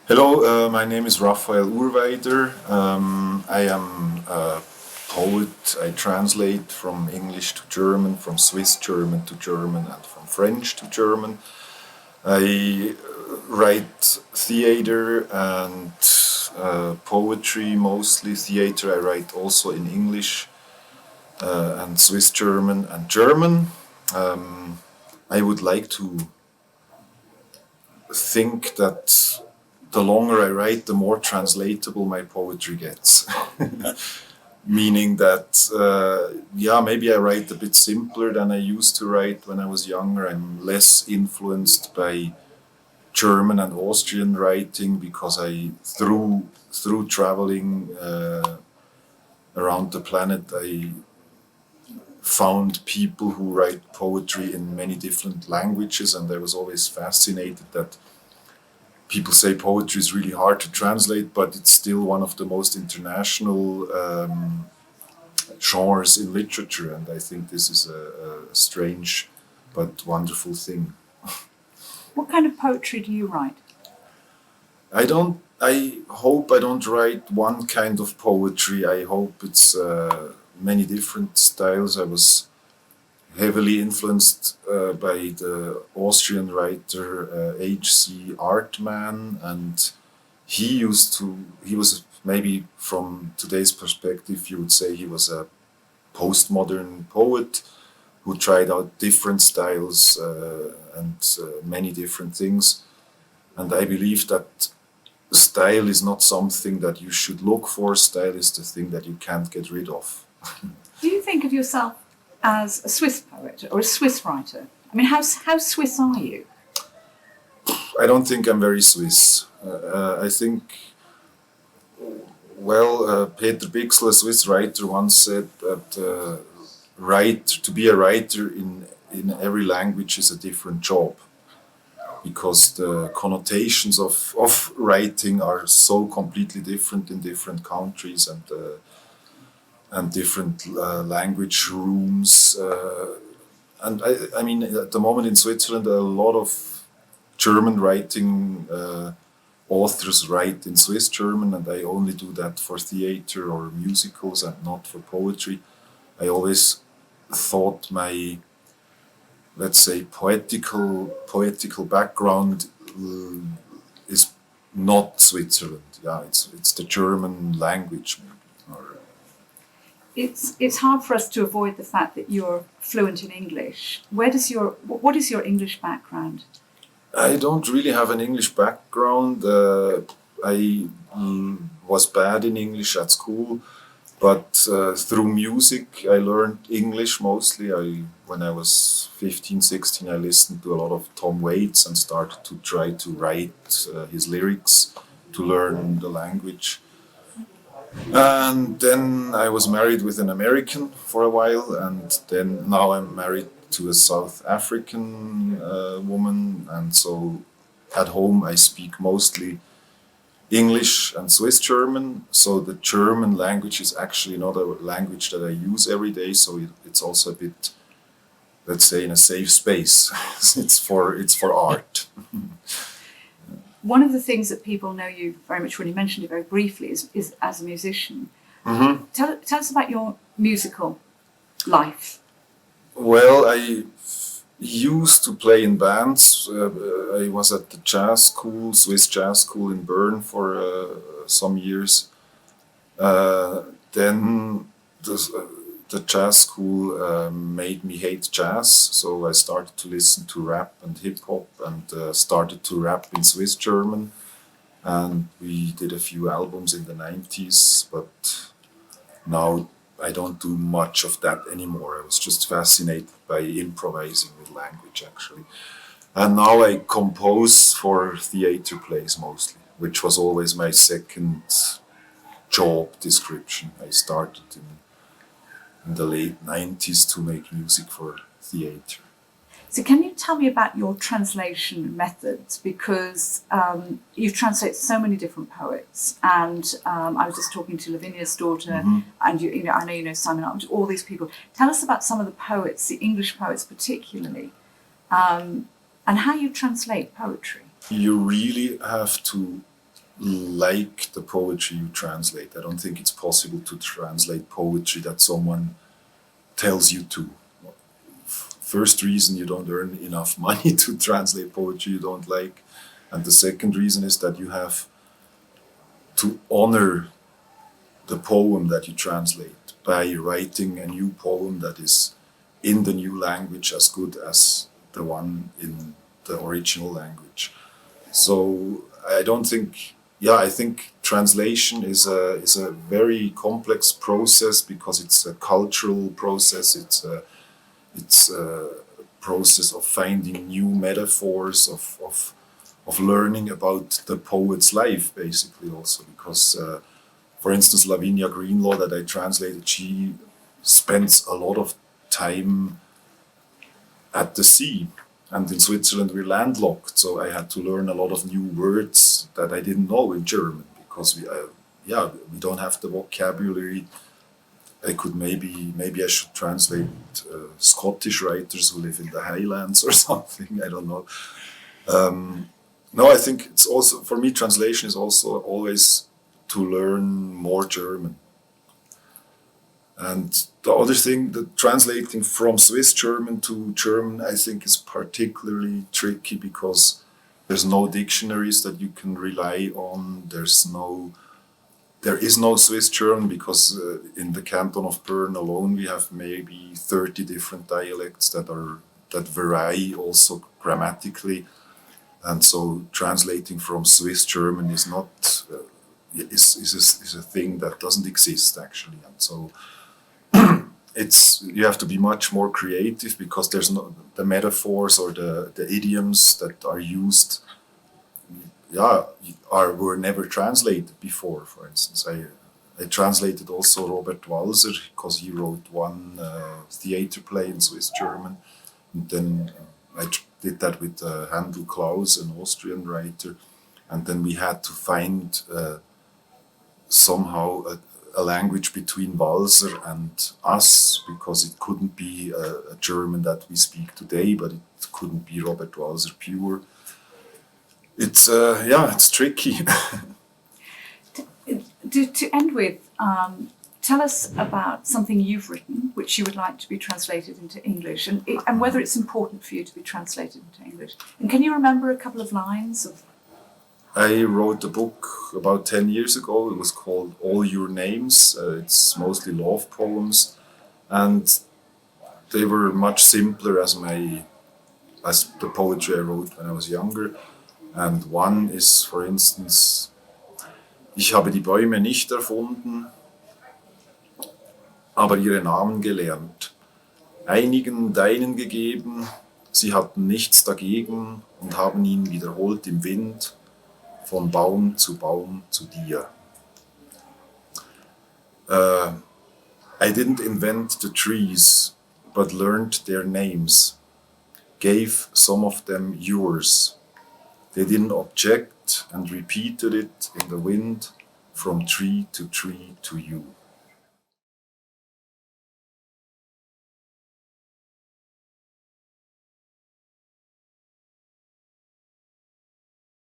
Hello, my name is Raphael Urweider. I am a poet. I translate from English to German, from Swiss German to German, and from French to German. I write theater and poetry, mostly theater. I write also in English and Swiss German and German. I would like to think that the longer I write, the more translatable my poetry gets. Meaning that, maybe I write a bit simpler than I used to write when I was younger. I'm less influenced by German and Austrian writing because through traveling around the planet, I found people who write poetry in many different languages, and I was always fascinated that people say poetry is really hard to translate, but it's still one of the most international genres in literature, and I think this is a strange but wonderful thing. What kind of poetry do you write? I hope I don't write one kind of poetry. I hope it's many different styles. I was heavily influenced by the Austrian writer H.C. Artman, and he was maybe from today's perspective, you would say he was a postmodern poet who tried out different styles and many different things. And I believe that style is not something that you should look for. Style is the thing that you can't get rid of. Do you think of yourself as a Swiss poet or a Swiss writer? I mean, how Swiss are you? I don't think I'm very Swiss. I think, Peter Bixel, a Swiss writer, once said that to be a writer in every language is a different job, because the connotations of writing are so completely different in different countries and different language rooms. I mean, at the moment in Switzerland, a lot of German writing authors write in Swiss German, and I only do that for theater or musicals and not for poetry. I always thought my, let's say, poetical background is not Switzerland. Yeah, it's the German language maybe. Or, It's hard for us to avoid the fact that you're fluent in English. What is your English background? I don't really have an English background. I was bad in English at school, but through music I learned English mostly. When I was 15, 16, I listened to a lot of Tom Waits and started to try to write his lyrics to learn the language. And then I was married with an American for a while, and then now I'm married to a South African woman, and so at home I speak mostly English and Swiss German. So the German language is actually not a language that I use every day, so it's also a bit, let's say, in a safe space. it's for art. One of the things that people know you very much, when you mentioned it very briefly, is as a musician. Mm-hmm. Tell us about your musical life. Well, I used to play in bands. I was at the jazz school, Swiss jazz school in Bern for some years. Then the jazz school made me hate jazz, so I started to listen to rap and hip hop and started to rap in Swiss German. And we did a few albums in the 90s, but now I don't do much of that anymore. I was just fascinated by improvising with language, actually. And now I compose for theater plays mostly, which was always my second job description. I started in the late 90s to make music for theater. So can you tell me about your translation methods? Because you've translated so many different poets, and I was just talking to Lavinia's daughter, Mm-hmm. and I know you know Simon Arnold, all these people. Tell us about some of the poets, the English poets particularly, and how you translate poetry. You really have to like the poetry you translate. I don't think it's possible to translate poetry that someone tells you to. First reason, you don't earn enough money to translate poetry you don't like. And the second reason is that you have to honor the poem that you translate by writing a new poem that is in the new language as good as the one in the original language. So I don't think, I think translation is a very complex process because it's a cultural process. It's a process of finding new metaphors, of learning about the poet's life, basically, also. Because, for instance, Lavinia Greenlaw, that I translated, she spends a lot of time at the sea. And in Switzerland, we're landlocked. So I had to learn a lot of new words that I didn't know in German because we don't have the vocabulary. I could maybe I should translate Scottish writers who live in the Highlands or something. I don't know. No, I think it's also, for me, translation is also always to learn more German. And the other thing, the translating from Swiss German to German, I think is particularly tricky because there's no dictionaries that you can rely on. There is no Swiss German because in the canton of Bern alone we have maybe 30 different dialects that vary also grammatically, and so translating from Swiss German is not is a thing that doesn't exist actually, and so you have to be much more creative because there's no the metaphors or the idioms that are used were never translated before. For instance, I translated also Robert Walser because he wrote one theater play in Swiss German, and then I did that with Handel Klaus, an Austrian writer, and then we had to find somehow a language between Walser and us because it couldn't be a German that we speak today, but it couldn't be Robert Walser pure. It's tricky. To end with, tell us about something you've written which you would like to be translated into English, and whether it's important for you to be translated into English. And can you remember a couple of lines of? I wrote a book about 10 years ago. It was called All Your Names. It's mostly love poems, and they were much simpler as the poetry I wrote when I was younger. And one is, for instance, ich habe die Bäume nicht erfunden, aber ihre Namen gelernt. Einigen deinen gegeben, sie hatten nichts dagegen und haben ihn wiederholt im Wind, von Baum zu dir. I didn't invent the trees, but learned their names, gave some of them yours. They didn't object and repeated it in the wind from tree to you.